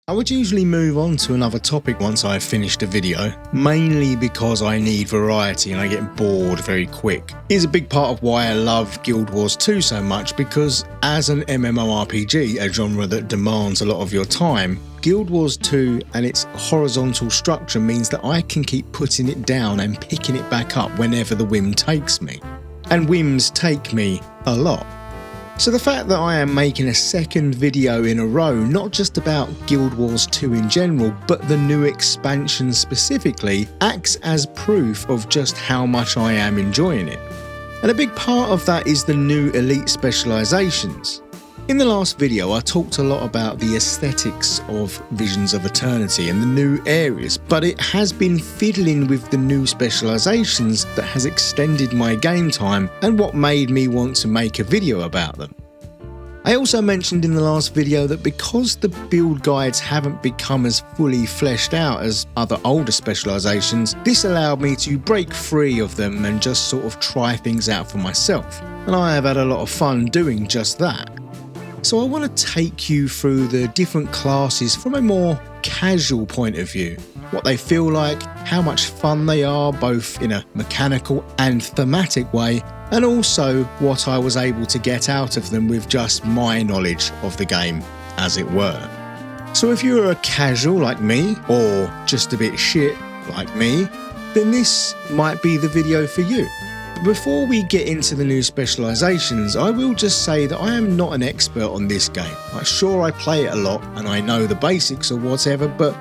I would usually move on to another topic once I have finished a video, mainly because I need variety and I get bored very quick. It's a big part of why I love Guild Wars 2 so much, because as an MMORPG, a genre that demands a lot of your time, Guild Wars 2 and its horizontal structure means that I can keep putting it down and picking it back up whenever the whim takes me. And whims take me a lot. So the fact that I am making a second video in a row, not just about Guild Wars 2 in general, but the new expansion specifically, acts as proof of just how much I am enjoying it. And a big part of that is the new elite specializations. In the last video, I talked a lot about the aesthetics of Visions of Eternity and the new areas, but it has been fiddling with the new specializations that has extended my game time and what made me want to make a video about them. I also mentioned in the last video that because the build guides haven't become as fully fleshed out as other older specializations, this allowed me to break free of them and just sort of try things out for myself. And I have had a lot of fun doing just that. So I want to take you through the different classes from a more casual point of view, what they feel like, how much fun they are both in a mechanical and thematic way, and also what I was able to get out of them with just my knowledge of the game, as it were. So if you're a casual like me, or just a bit shit like me, then this might be the video for you. Before we get into the new specializations, I will just say that I am not an expert on this game. Sure, I play it a lot and I know the basics or whatever, but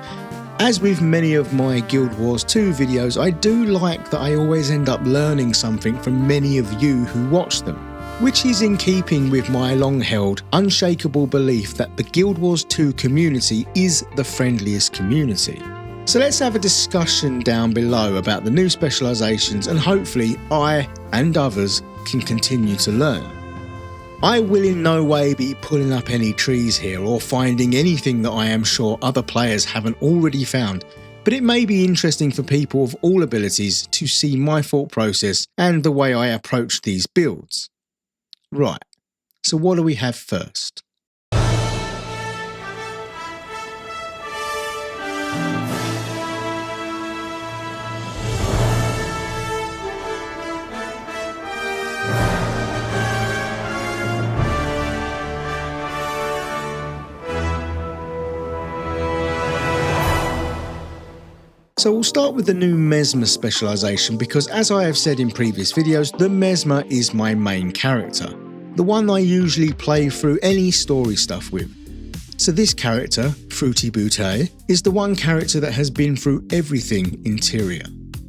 as with many of my Guild Wars 2 videos, I do like that I always end up learning something from many of you who watch them, which is in keeping with my long-held, unshakable belief that the Guild Wars 2 community is the friendliest community. So let's have a discussion down below about the new specializations, and hopefully I and others can continue to learn. I will in no way be pulling up any trees here or finding anything that I am sure other players haven't already found, but it may be interesting for people of all abilities to see my thought process and the way I approach these builds. Right, so what do we have first? So we'll start with the new Mesmer specialization because, as I have said in previous videos, the Mesmer is my main character, the one I usually play through any story stuff with. So this character, Fruity Boutte, is the one character that has been through everything interior.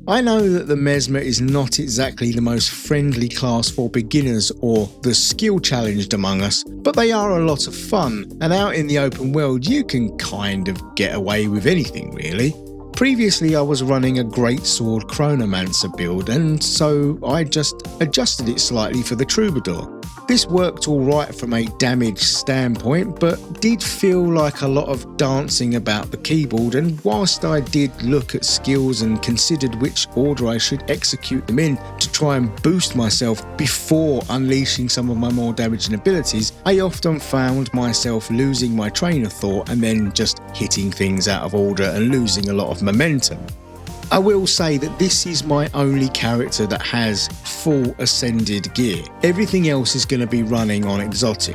I know that the Mesmer is not exactly the most friendly class for beginners or the skill challenged among us, but they are a lot of fun, and out in the open world you can kind of get away with anything really. Previously I was running a Greatsword Chronomancer build, and so I just adjusted it slightly for the Troubadour. This worked alright from a damage standpoint, but did feel like a lot of dancing about the keyboard, and whilst I did look at skills and considered which order I should execute them in to try and boost myself before unleashing some of my more damaging abilities, I often found myself losing my train of thought and then just hitting things out of order and losing a lot of momentum. I will say that this is my only character that has full ascended gear. Everything else is going to be running on exotic.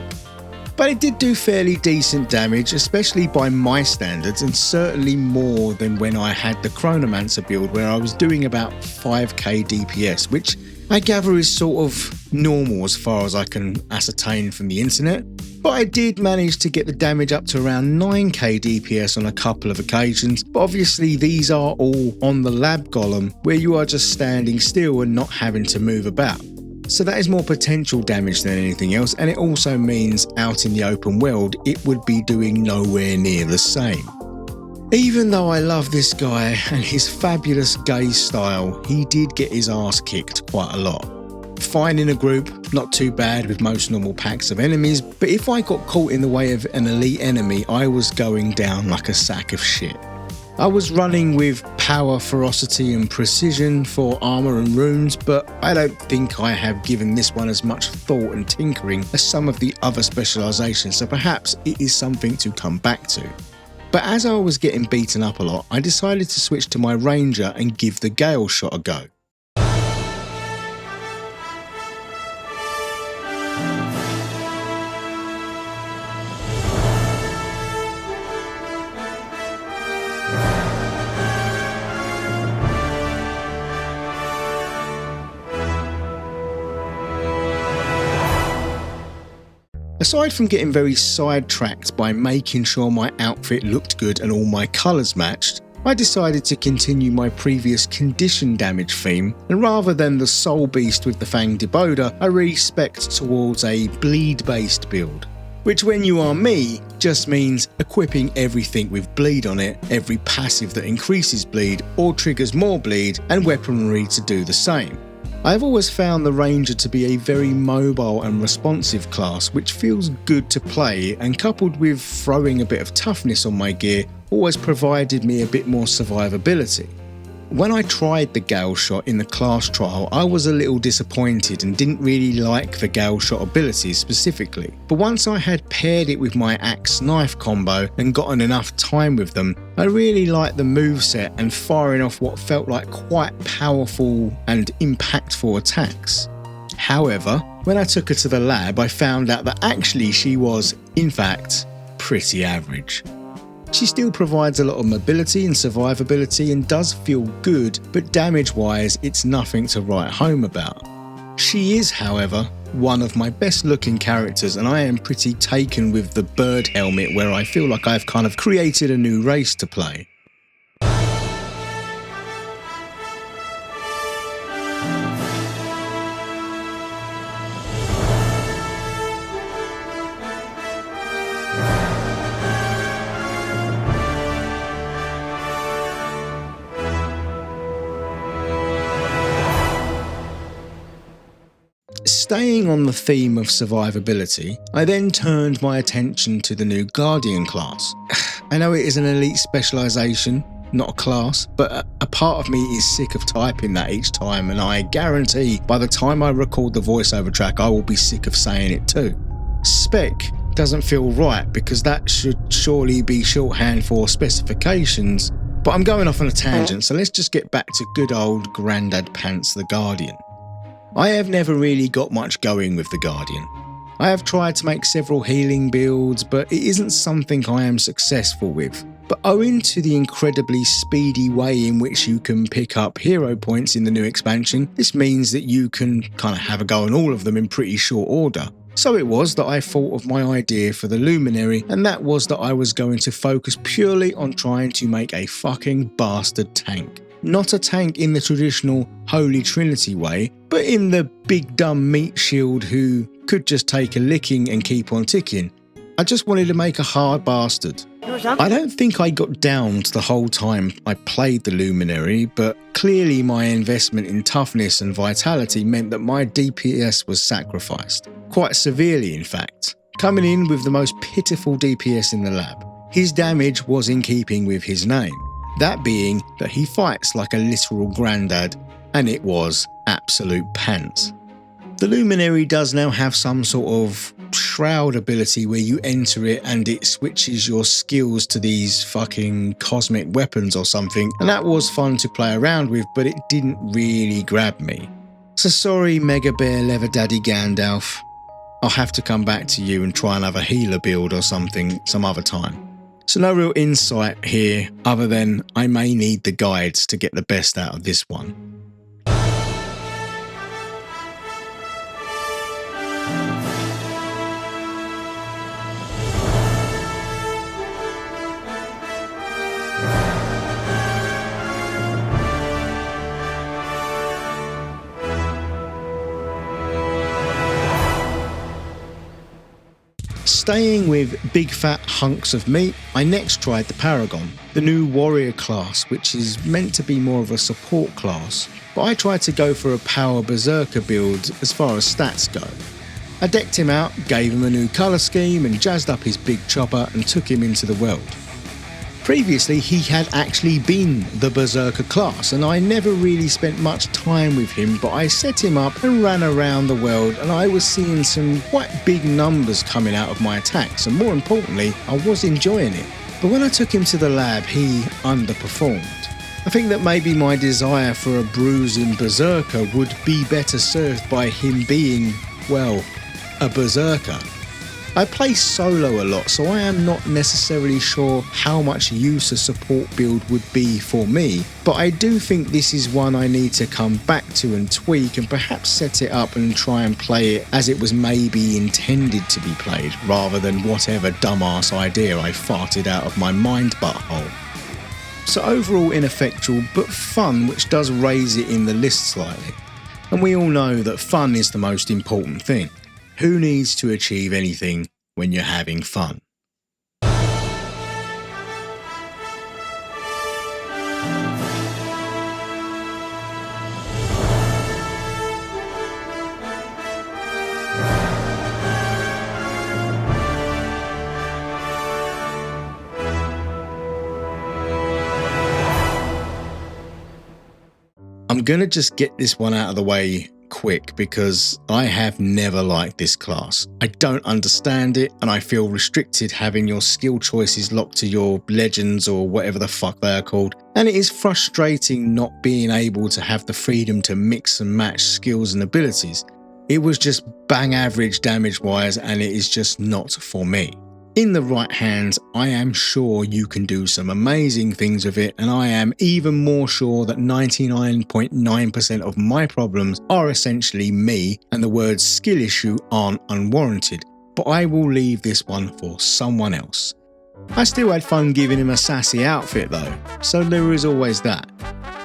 But it did do fairly decent damage, especially by my standards, and certainly more than when I had the Chronomancer build where I was doing about 5k DPS, which I gather is sort of normal as far as I can ascertain from the internet. But I did manage to get the damage up to around 9k DPS on a couple of occasions, but obviously these are all on the lab golem where you are just standing still and not having to move about. So that is more potential damage than anything else, and it also means out in the open world it would be doing nowhere near the same. Even though I love this guy and his fabulous gaze style, he did get his ass kicked quite a lot. Fine in a group, not too bad with most normal packs of enemies, but if I got caught in the way of an elite enemy, I was going down like a sack of shit. I was running with power, ferocity and precision for armour and runes, but I don't think I have given this one as much thought and tinkering as some of the other specialisations, so perhaps it is something to come back to. But as I was getting beaten up a lot, I decided to switch to my ranger and give the gale shot a go. Aside from getting very sidetracked by making sure my outfit looked good and all my colours matched, I decided to continue my previous condition damage theme, and rather than the soul beast with the fanged deboder, I re-spec'd towards a bleed based build. Which when you are me, just means equipping everything with bleed on it, every passive that increases bleed or triggers more bleed, and weaponry to do the same. I've always found the Ranger to be a very mobile and responsive class, which feels good to play, and coupled with throwing a bit of toughness on my gear, always provided me a bit more survivability. When I tried the gale shot in the class trial, I was a little disappointed and didn't really like the gale shot abilities specifically, but once I had paired it with my axe knife combo and gotten enough time with them, I really liked the moveset and firing off what felt like quite powerful and impactful attacks. However, when I took her to the lab, I found out that actually she was, in fact, pretty average. She still provides a lot of mobility and survivability and does feel good, but damage-wise it's nothing to write home about. She is, however, one of my best looking characters, and I am pretty taken with the bird helmet, where I feel like I've kind of created a new race to play. Staying on the theme of survivability, I then turned my attention to the new Guardian class. I know it is an elite specialisation, not a class, but a part of me is sick of typing that each time, and I guarantee by the time I record the voiceover track I will be sick of saying it too. Spec doesn't feel right because that should surely be shorthand for specifications, but I'm going off on a tangent, so let's just get back to good old Grandad Pants the Guardian. I have never really got much going with the Guardian. I have tried to make several healing builds, but it isn't something I am successful with. But owing to the incredibly speedy way in which you can pick up hero points in the new expansion, this means that you can kind of have a go on all of them in pretty short order. So it was that I thought of my idea for the Luminary, and that was that I was going to focus purely on trying to make a fucking bastard tank. Not a tank in the traditional Holy Trinity way, but in the big dumb meat shield who could just take a licking and keep on ticking. I just wanted to make a hard bastard. I don't think I got downed the whole time I played the Luminary, but clearly my investment in toughness and vitality meant that my DPS was sacrificed. Quite severely in fact, coming in with the most pitiful DPS in the lab. His damage was in keeping with his name. That being that he fights like a literal grandad, and it was absolute pants. The Luminary does now have some sort of shroud ability where you enter it and it switches your skills to these fucking cosmic weapons or something, and that was fun to play around with, but it didn't really grab me. So sorry Mega Bear Leather Daddy Gandalf, I'll have to come back to you and try another healer build or something some other time. So no real insight here other than I may need the guides to get the best out of this one. Staying with big fat hunks of meat, I next tried the Paragon, the new warrior class, which is meant to be more of a support class, but I tried to go for a power berserker build as far as stats go. I decked him out, gave him a new colour scheme and jazzed up his big chopper and took him into the world. Previously he had actually been the berserker class and I never really spent much time with him, but I set him up and ran around the world and I was seeing some quite big numbers coming out of my attacks, and more importantly I was enjoying it. But when I took him to the lab, he underperformed. I think that maybe my desire for a bruising berserker would be better served by him being, well, a berserker. I play solo a lot, so I am not necessarily sure how much use a support build would be for me, but I do think this is one I need to come back to and tweak and perhaps set it up and try and play it as it was maybe intended to be played, rather than whatever dumbass idea I farted out of my mind butthole. So overall ineffectual, but fun, which does raise it in the list slightly. And we all know that fun is the most important thing. Who needs to achieve anything when you're having fun? I'm gonna just get this one out of the way quick because I have never liked this class. I don't understand it and I feel restricted having your skill choices locked to your legends or whatever the fuck they are called, and it is frustrating not being able to have the freedom to mix and match skills and abilities. It was just bang average damage wise and it is just not for me. In the right hands, I am sure you can do some amazing things with it, and I am even more sure that 99.9% of my problems are essentially me and the words skill issue aren't unwarranted, but I will leave this one for someone else. I still had fun giving him a sassy outfit though, so there is always that.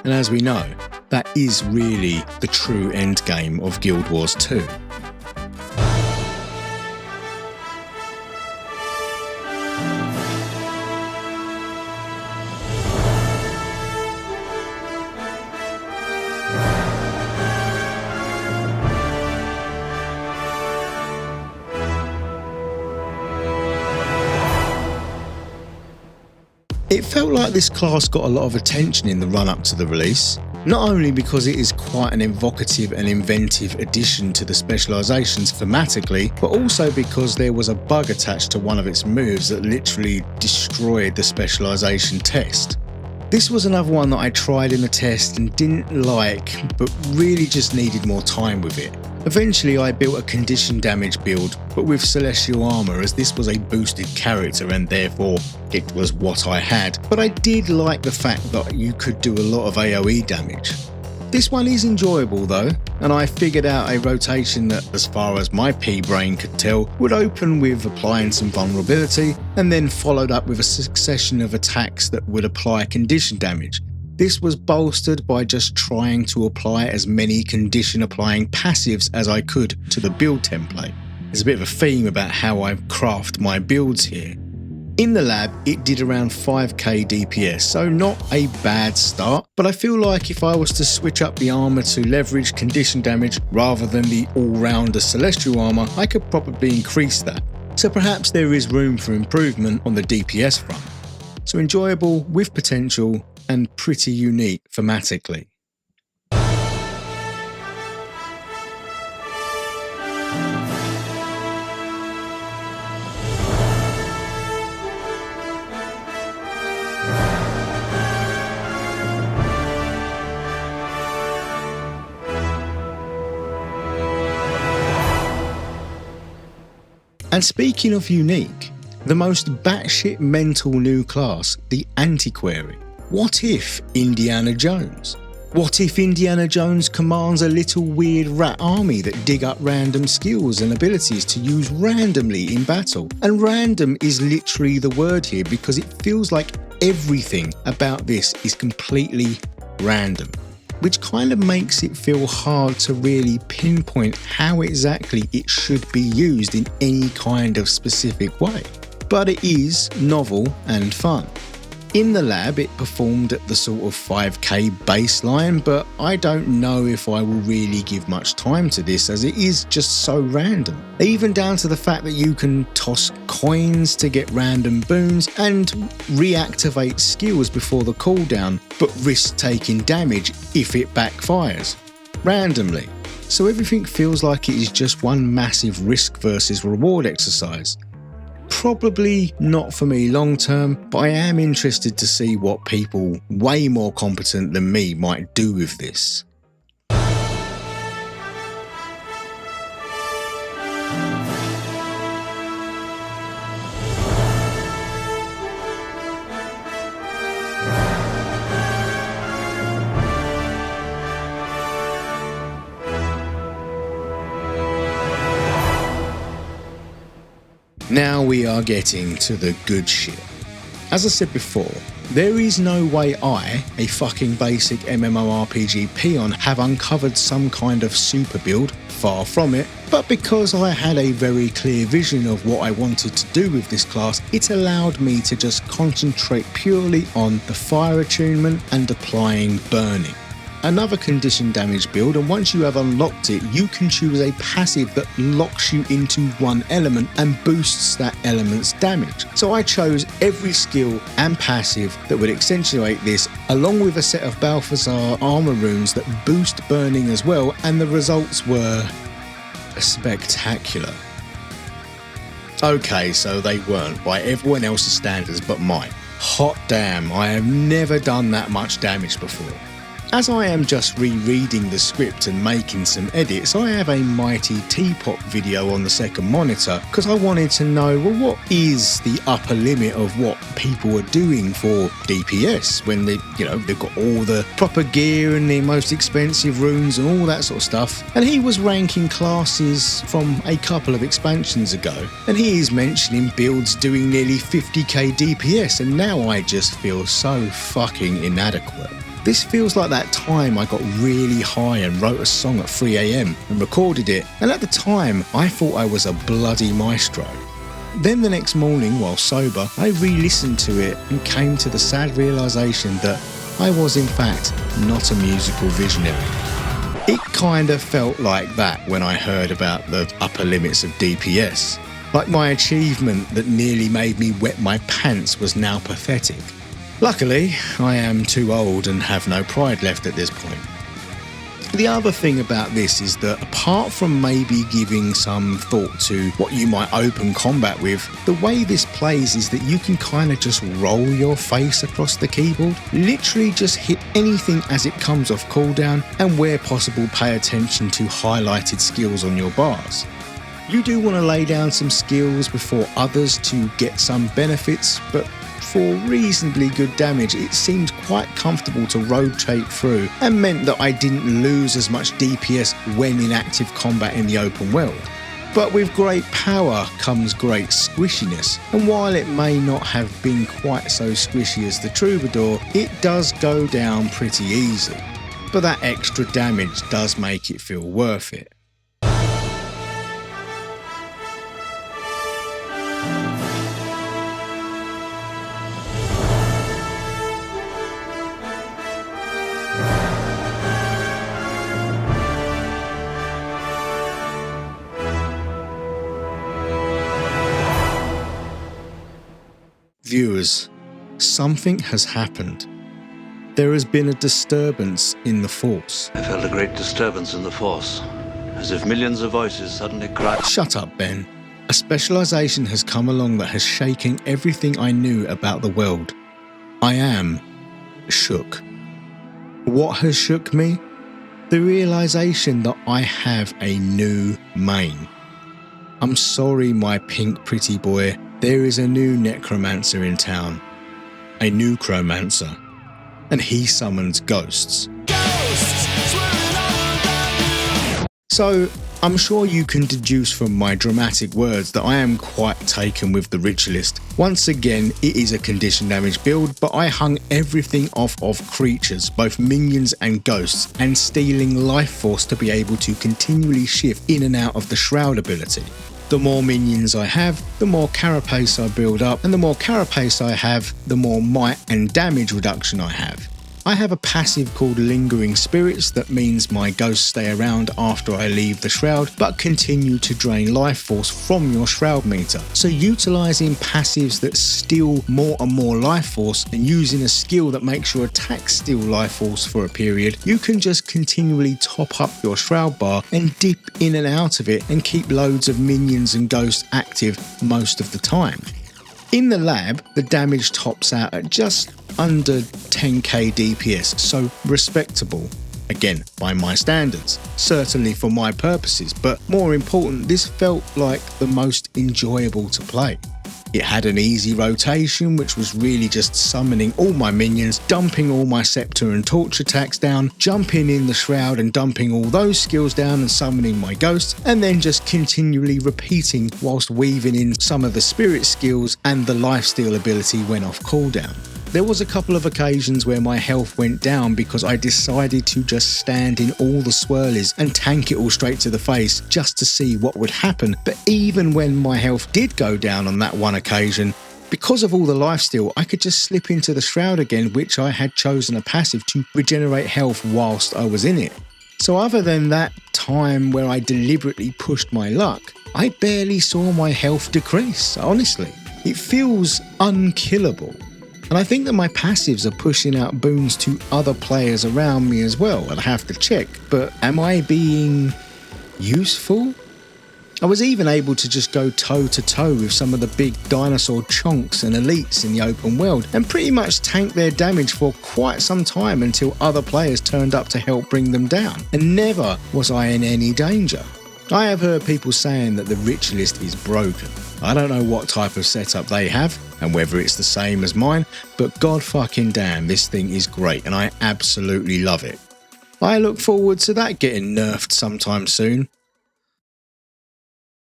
And as we know, that is really the true endgame of Guild Wars 2. It felt like this class got a lot of attention in the run-up to the release, not only because it is quite an evocative and inventive addition to the specializations thematically, but also because there was a bug attached to one of its moves that literally destroyed the specialization test. This was another one that I tried in the test and didn't like, but really just needed more time with it. Eventually I built a condition damage build, but with celestial armor, as this was a boosted character and therefore it was what I had, but I did like the fact that you could do a lot of AoE damage. This one is enjoyable though, and I figured out a rotation that, as far as my pea-brain could tell, would open with applying some vulnerability and then followed up with a succession of attacks that would apply condition damage. This was bolstered by just trying to apply as many condition applying passives as I could to the build template. There's a bit of a theme about how I craft my builds here. In the lab, it did around 5k DPS, so not a bad start, but I feel like if I was to switch up the armor to leverage condition damage rather than the all-rounder celestial armor, I could probably increase that. So perhaps there is room for improvement on the DPS front. So enjoyable, with potential, and pretty unique thematically. And speaking of unique, the most batshit mental new class, the Antiquary. What if Indiana Jones? What if Indiana Jones commands a little weird rat army that dig up random skills and abilities to use randomly in battle? And random is literally the word here because it feels like everything about this is completely random, which kind of makes it feel hard to really pinpoint how exactly it should be used in any kind of specific way. But it is novel and fun. In the lab, it performed at the sort of 5k baseline, but I don't know if I will really give much time to this as it is just so random. Even down to the fact that you can toss coins to get random boons and reactivate skills before the cooldown, but risk taking damage if it backfires randomly. So everything feels like it is just one massive risk versus reward exercise. Probably not for me long term, but I am interested to see what people way more competent than me might do with this. Now we are getting to the good shit. As I said before, there is no way I, a fucking basic MMORPG peon, have uncovered some kind of super build, far from it, but because I had a very clear vision of what I wanted to do with this class, it allowed me to just concentrate purely on the fire attunement and applying burning. Another condition damage build, and once you have unlocked it, you can choose a passive that locks you into one element and boosts that element's damage. So I chose every skill and passive that would accentuate this, along with a set of Balthazar armor runes that boost burning as well, and the results were spectacular. Okay, so they weren't by everyone else's standards but mine. Hot damn, I have never done that much damage before. As I am just rereading the script and making some edits, I have a mighty teapot video on the second monitor because I wanted to know, well, what is the upper limit of what people are doing for DPS when they've got all the proper gear and the most expensive runes and all that sort of stuff. And he was ranking classes from a couple of expansions ago, and he is mentioning builds doing nearly 50k DPS, and now I just feel so fucking inadequate. This feels like that time I got really high and wrote a song at 3 AM and recorded it, and at the time I thought I was a bloody maestro. Then the next morning, while sober, I re-listened to it and came to the sad realisation that I was in fact not a musical visionary. It kinda felt like that when I heard about the upper limits of DPS. Like my achievement that nearly made me wet my pants was now pathetic. Luckily, I am too old and have no pride left at this point. The other thing about this is that apart from maybe giving some thought to what you might open combat with, the way this plays is that you can kind of just roll your face across the keyboard, literally just hit anything as it comes off cooldown, and where possible pay attention to highlighted skills on your bars. You do want to lay down some skills before others to get some benefits, but for reasonably good damage, it seemed quite comfortable to rotate through and meant that I didn't lose as much DPS when in active combat in the open world. But with great power comes great squishiness, and while it may not have been quite so squishy as the Troubadour, it does go down pretty easy. But that extra damage does make it feel worth it. Viewers, something has happened. There has been a disturbance in the Force. I felt a great disturbance in the Force, as if millions of voices suddenly cried. Shut up, Ben. A specialization has come along that has shaken everything I knew about the world. I am shook. What has shook me? The realization that I have a new main. I'm sorry, my pink pretty boy. There is a new necromancer in town. A new chromancer. And he summons ghosts. So, I'm sure you can deduce from my dramatic words that I am quite taken with the ritualist. Once again, it is a condition damage build, but I hung everything off of creatures, both minions and ghosts, and stealing life force to be able to continually shift in and out of the shroud ability. The more minions I have, the more carapace I build up, and the more carapace I have, the more might and damage reduction I have. I have a passive called Lingering Spirits that means my ghosts stay around after I leave the shroud but continue to drain life force from your shroud meter. So utilising passives that steal more and more life force and using a skill that makes your attacks steal life force for a period, you can just continually top up your shroud bar and dip in and out of it and keep loads of minions and ghosts active most of the time. In the lab, the damage tops out at just under 10k DPS, so respectable. Again, by my standards, certainly for my purposes, but more important, this felt like the most enjoyable to play. It had an easy rotation, which was really just summoning all my minions, dumping all my scepter and torch attacks down, jumping in the shroud and dumping all those skills down and summoning my ghosts, and then just continually repeating whilst weaving in some of the spirit skills and the lifesteal ability when off cooldown. There was a couple of occasions where my health went down because I decided to just stand in all the swirlies and tank it all straight to the face just to see what would happen. But even when my health did go down on that one occasion, because of all the lifesteal, I could just slip into the shroud again, which I had chosen a passive to regenerate health whilst I was in it. So other than that time where I deliberately pushed my luck, I barely saw my health decrease, honestly. It feels unkillable. And I think that my passives are pushing out boons to other players around me as well. I'd have to check, but am I being useful? I was even able to just go toe to toe with some of the big dinosaur chonks and elites in the open world and pretty much tank their damage for quite some time until other players turned up to help bring them down. And never was I in any danger. I have heard people saying that the ritualist is broken. I don't know what type of setup they have and whether it's the same as mine, but god fucking damn, this thing is great and I absolutely love it. I look forward to that getting nerfed sometime soon.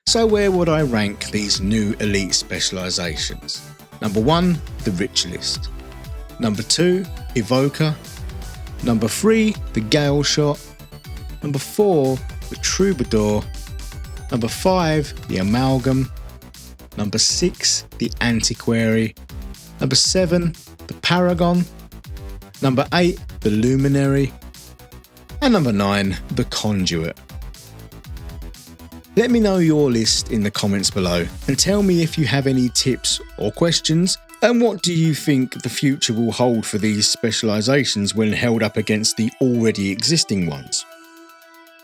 So where would I rank these new elite specializations? Number 1, the ritualist. Number 2, evoker. Number 3, the gale shot. Number 4, the troubadour. Number 5, the amalgam. Number 6, the antiquary. Number 7, the paragon. Number 8, the luminary. And number 9, the conduit. Let me know your list in the comments below and tell me if you have any tips or questions, and what do you think the future will hold for these specializations when held up against the already existing ones.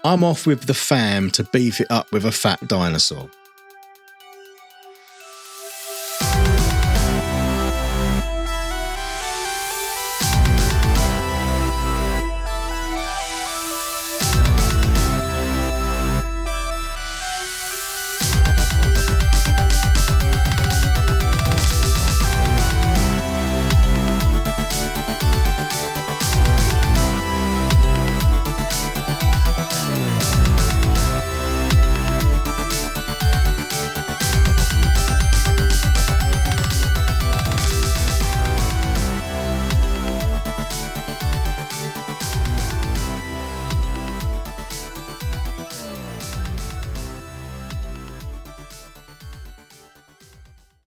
I'm off with the fam to beef it up with a fat dinosaur.